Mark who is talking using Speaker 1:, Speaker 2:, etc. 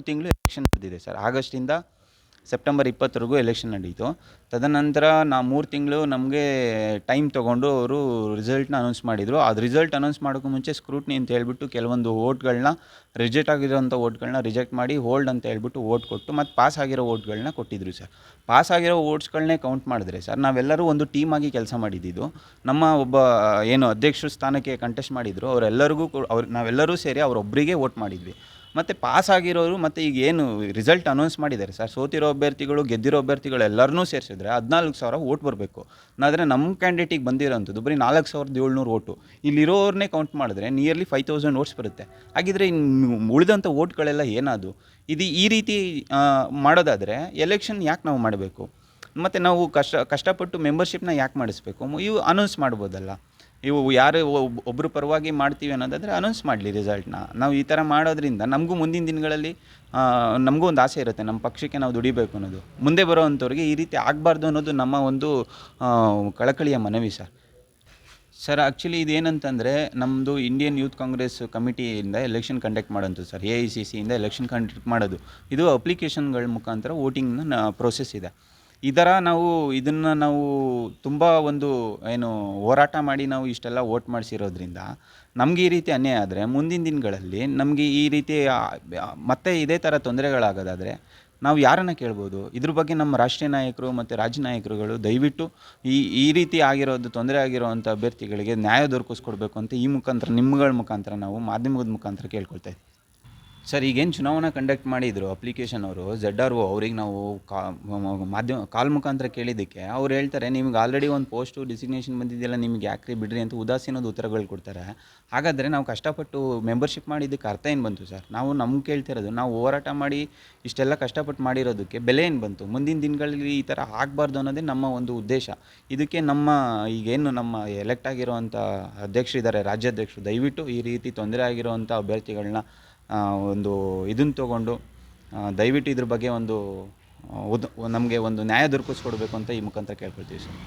Speaker 1: ತಿಂಗಳು ಎಲೆಕ್ಷನ್ ನಡೆದಿದೆ sir. ಆಗಸ್ಟಿಂದ September 20ವರೆಗೂ election ನಡೀತು. ತದನಂತರ 3 ತಿಂಗಳು ನಮಗೆ ಟೈಮ್ ತೊಗೊಂಡು ಅವರು ರಿಸಲ್ಟ್ನ ಅನೌನ್ಸ್ ಮಾಡಿದರು. ಅದು ರಿಸಲ್ಟ್ ಅನೌನ್ಸ್ ಮಾಡೋಕ್ಕೂ ಮುಂಚೆ ಸ್ಕ್ರೂಟ್ನಿ ಅಂತ ಹೇಳ್ಬಿಟ್ಟು ಕೆಲವೊಂದು ವೋಟ್ಗಳನ್ನ ರಿಜೆಕ್ಟ್ ಆಗಿರೋಂಥ ವೋಟ್ಗಳನ್ನ ರಿಜೆಕ್ಟ್ ಮಾಡಿ ಹೋಲ್ಡ್ ಅಂತ ಹೇಳ್ಬಿಟ್ಟು ವೋಟ್ ಕೊಟ್ಟು ಮತ್ತು ಪಾಸ್ ಆಗಿರೋ ವೋಟ್ಗಳನ್ನ ಕೊಟ್ಟಿದ್ರು ಸರ್. ಪಾಸ್ ಆಗಿರೋ ವೋಟ್ಸ್ಗಳನ್ನೇ ಕೌಂಟ್ ಮಾಡಿದ್ರೆ ಸರ್, ನಾವೆಲ್ಲರೂ ಒಂದು ಟೀಮ್ ಆಗಿ ಕೆಲಸ ಮಾಡಿದ್ದು. ನಮ್ಮ ಒಬ್ಬ ಏನು ಅಧ್ಯಕ್ಷರ ಸ್ಥಾನಕ್ಕೆ ಕಂಟೆಸ್ಟ್ ಮಾಡಿದ್ರು, ಅವರೆಲ್ಲರಿಗೂ ನಾವೆಲ್ಲರೂ ಸೇರಿ ಅವರೊಬ್ಬರಿಗೆ ವೋಟ್ ಮಾಡಿದ್ವಿ. ಮತ್ತು ಪಾಸ್ ಆಗಿರೋರು ಮತ್ತು ಈಗ ಏನು ರಿಸಲ್ಟ್ ಅನೌನ್ಸ್ ಮಾಡಿದ್ದಾರೆ ಸರ್, ಸೋತಿರೋ ಅಭ್ಯರ್ಥಿಗಳು ಗೆದ್ದಿರೋ ಅಭ್ಯರ್ಥಿಗಳು ಎಲ್ಲರನ್ನೂ ಸೇರಿಸಿದ್ರೆ 14,000 ವೋಟ್ ಬರಬೇಕು. ಆದರೆ ನಮ್ಮ ಕ್ಯಾಂಡಿಡೇಟಿಗೆ ಬಂದಿರೋಂಥದ್ದು ಬರೀ 4,700 ವೋಟು. ಇಲ್ಲಿರೋರನ್ನೇ ಕೌಂಟ್ ಮಾಡಿದ್ರೆ ನಿಯರ್ಲಿ 5,000 ವೋಟ್ಸ್ ಬರುತ್ತೆ. ಹಾಗಿದ್ರೆ ಉಳಿದಂಥ ವೋಟ್ಗಳೆಲ್ಲ ಏನದು? ಈ ರೀತಿ ಮಾಡೋದಾದರೆ ಎಲೆಕ್ಷನ್ ಯಾಕೆ ನಾವು ಮಾಡಬೇಕು? ಮತ್ತು ನಾವು ಕಷ್ಟಪಟ್ಟು ಮೆಂಬರ್ಶಿಪ್ನ ಯಾಕೆ ಮಾಡಿಸ್ಬೇಕು? ಇವು ಅನೌನ್ಸ್ ಮಾಡ್ಬೋದಲ್ಲ. ಇವು ಯಾರು ಒಬ್ಬರು ಪರವಾಗಿ ಮಾಡ್ತೀವಿ ಅನ್ನೋದಾದರೆ ಅನೌನ್ಸ್ ಮಾಡಲಿ ರಿಸಲ್ಟ್ನ. ನಾವು ಈ ಥರ ಮಾಡೋದ್ರಿಂದ ನಮಗೂ ಮುಂದಿನ ದಿನಗಳಲ್ಲಿ ನಮಗೂ ಒಂದು ಆಸೆ ಇರುತ್ತೆ, ನಮ್ಮ ಪಕ್ಷಕ್ಕೆ ನಾವು ದುಡಿಬೇಕು ಅನ್ನೋದು. ಮುಂದೆ ಬರೋವಂಥವ್ರಿಗೆ ಈ ರೀತಿ ಆಗಬಾರ್ದು ಅನ್ನೋದು ನಮ್ಮ ಒಂದು ಕಳಕಳಿಯ ಮನವಿ ಸರ್. ಸರ್ ಆ್ಯಕ್ಚುಲಿ ಇದೇನಂತಂದರೆ, ನಮ್ಮದು ಇಂಡಿಯನ್ ಯೂತ್ ಕಾಂಗ್ರೆಸ್ ಕಮಿಟಿಯಿಂದ ಎಲೆಕ್ಷನ್ ಕಂಡಕ್ಟ್ ಮಾಡೋಂಥದ್ದು ಸರ್. AICCಯಿಂದ ಎಲೆಕ್ಷನ್ ಕಂಡಕ್ಟ್ ಮಾಡೋದು. ಇದು ಅಪ್ಲಿಕೇಶನ್ಗಳ ಮುಖಾಂತರ ವೋಟಿಂಗ್ನ ಪ್ರೋಸೆಸ್ ಇದೆ. ಇದನ್ನು ನಾವು ತುಂಬ ಒಂದು ಹೋರಾಟ ಮಾಡಿ ನಾವು ಇಷ್ಟೆಲ್ಲ ವೋಟ್ ಮಾಡಿಸಿರೋದ್ರಿಂದ ನಮಗೆ ಈ ರೀತಿ ಅನ್ಯಾಯ ಆದರೆ ಮುಂದಿನ ದಿನಗಳಲ್ಲಿ ನಮಗೆ ಈ ರೀತಿ ಮತ್ತೆ ಇದೇ ಥರ ತೊಂದರೆಗಳಾಗೋದಾದರೆ ನಾವು ಯಾರನ್ನು ಕೇಳ್ಬೋದು? ಇದ್ರ ಬಗ್ಗೆ ನಮ್ಮ ರಾಷ್ಟ್ರೀಯ ನಾಯಕರು ಮತ್ತು ರಾಜ್ಯ ನಾಯಕರುಗಳು ದಯವಿಟ್ಟು ಈ ರೀತಿ ತೊಂದರೆ ಆಗಿರೋವಂಥ ಅಭ್ಯರ್ಥಿಗಳಿಗೆ ನ್ಯಾಯ ದೊರಕಿಸ್ಕೊಡ್ಬೇಕು ಅಂತ ಈ ಮುಖಾಂತರ ನಿಮ್ಮಗಳ ಮುಖಾಂತರ ನಾವು ಮಾಧ್ಯಮದ ಮುಖಾಂತರ ಕೇಳ್ಕೊಳ್ತಾ ಇದ್ದೀವಿ ಸರ್. ಈಗೇನು ಚುನಾವಣಾ ಕಂಡಕ್ಟ್ ಮಾಡಿದರು ಅಪ್ಲಿಕೇಶನ್ ಅವರು ZRO, ಅವ್ರಿಗೆ ನಾವು ಕಾಲ್ ಮುಖಾಂತರ ಕೇಳಿದ್ದಕ್ಕೆ ಅವ್ರು ಹೇಳ್ತಾರೆ, ನಿಮ್ಗೆ ಆಲ್ರೆಡಿ ಒಂದು ಪೋಸ್ಟು ಡಿಸಿಗ್ನೇಷನ್ ಬಂದಿದೆಯಲ್ಲ, ನಿಮ್ಗೆ ಯಾಕ್ರಿ ಬಿಡ್ರಿ ಅಂತ ಉದಾಸೀನದ ಉತ್ತರಗಳು ಕೊಡ್ತಾರೆ. ಹಾಗಾದರೆ ನಾವು ಕಷ್ಟಪಟ್ಟು ಮೆಂಬರ್ಶಿಪ್ ಮಾಡಿದ್ದಕ್ಕೆ ಅರ್ಥ ಏನು ಬಂತು ಸರ್? ನಮ್ಗೆ ಕೇಳ್ತಿರೋದು, ನಾವು ಹೋರಾಟ ಮಾಡಿ ಇಷ್ಟೆಲ್ಲ ಕಷ್ಟಪಟ್ಟು ಮಾಡಿರೋದಕ್ಕೆ ಬೆಲೆ ಏನು ಬಂತು? ಮುಂದಿನ ದಿನಗಳಲ್ಲಿ ಈ ಥರ ಆಗಬಾರ್ದು ಅನ್ನೋದೇ ನಮ್ಮ ಒಂದು ಉದ್ದೇಶ. ಇದಕ್ಕೆ ಈಗೇನು ನಮ್ಮ ಎಲೆಕ್ಟ್ ಆಗಿರೋವಂಥ ಅಧ್ಯಕ್ಷರಿದ್ದಾರೆ, ರಾಜ್ಯಾಧ್ಯಕ್ಷರು, ದಯವಿಟ್ಟು ಈ ರೀತಿ ತೊಂದರೆ ಆಗಿರೋವಂಥ ಅಭ್ಯರ್ಥಿಗಳನ್ನ ಇದನ್ನು ತೊಗೊಂಡು ದಯವಿಟ್ಟು ಇದ್ರ ಬಗ್ಗೆ ನಮಗೆ ಒಂದು ನ್ಯಾಯ ದೊರಕಿಸ್ಕೊಡ್ಬೇಕು ಅಂತ ಈ ಮುಖಾಂತರ ಕೇಳ್ಕೊಳ್ತೀವಿ ಸರ್.